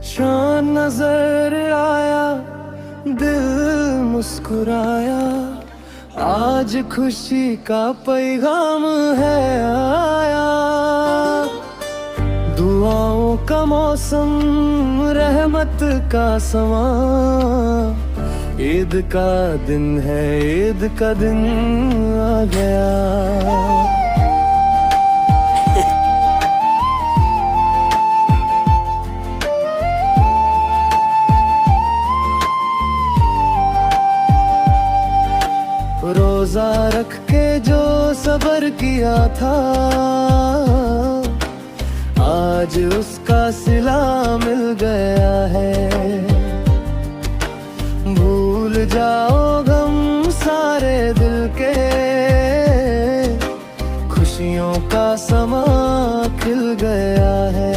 शान नजर आया, दिल मुस्कुराया, आज खुशी का पैगाम है आया। दुआओं का मौसम, रहमत का समा, ईद का दिन है, ईद का दिन आ गया। रोजा रख के जो सब्र किया था, आज उसका सिला मिल गया है। भूल जाओ गम सारे दिल के, खुशियों का समा खिल गया है।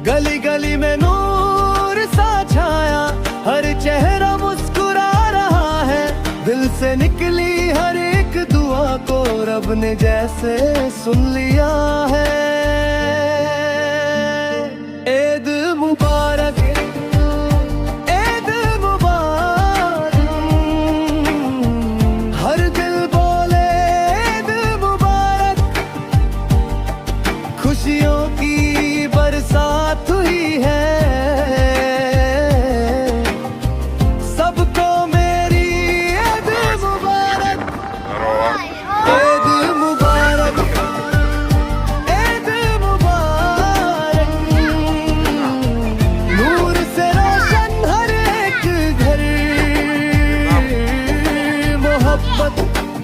गली गली में नूर सा छाया, हर चेहरा मुस्कुरा रहा है। दिल से निकली हर एक दुआ को रब ने जैसे सुन लिया है। ईद मुबारक, ईद मुबारक, हर दिल बोले ईद मुबारक। खुशियों की बरसात हुई है, सबको मेरी ईद मुबारक। ईद मुबारक, ईद मुबारक, नूर से रोशन हर एक घर। मोहब्बत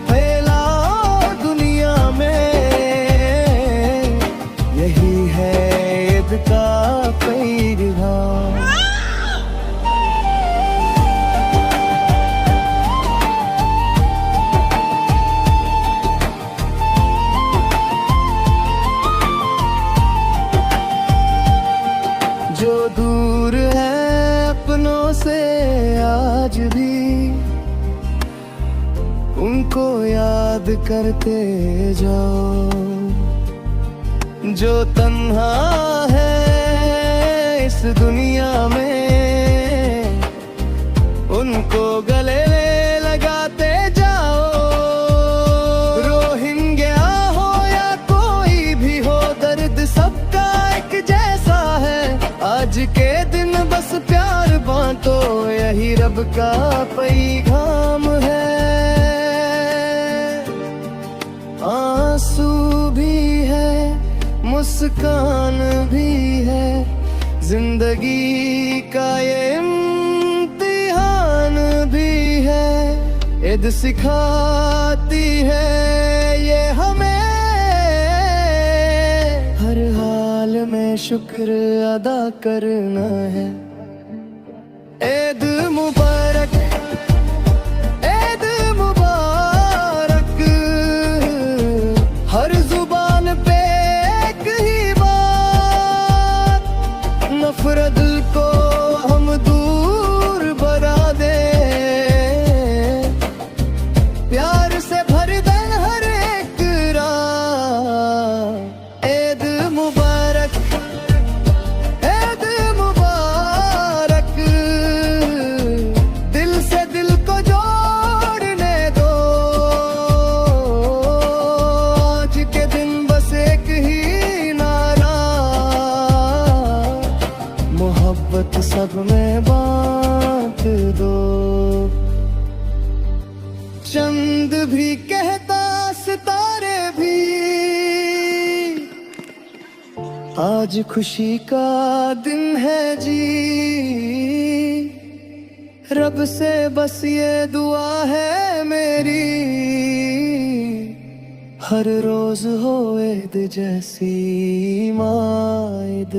फैलाओ दुनिया में, यही है ईद का पैगाम। जो दूर है अपनों से आज भी, उनको याद करते जाओ। जो तन्हा है इस दुनिया में, उनको गले लगाते जाओ। रोहिंग्या हो या कोई भी हो, दर्द सबका एक जैसा है। आज के दिन बस प्यार बांटो, यही रब का पैगाम है। आंसू भी है, मुस्कान भी है, जिंदगी का ये इम्तिहान भी है। ईद सिखाती है ये हमें, हर हाल में शुक्र अदा करना है। ईद मुबारक, ईद मुबारक, हर जुबान पे एक ही बात। नफरत को हम दूर बना दे, प्यार से भर दे हर एक राह। ईद मुबारक, ईद मुबारक, दिल से दिल को जोड़ने दो। आज के दिन बस एक ही नारा, मोहब्बत सब में बांट दो। चंद भी कहता सितारे भी, आज खुशी का दिन है जी। रब से बस ये दुआ है मेरी, हर रोज हो ईद जैसी माँ ईद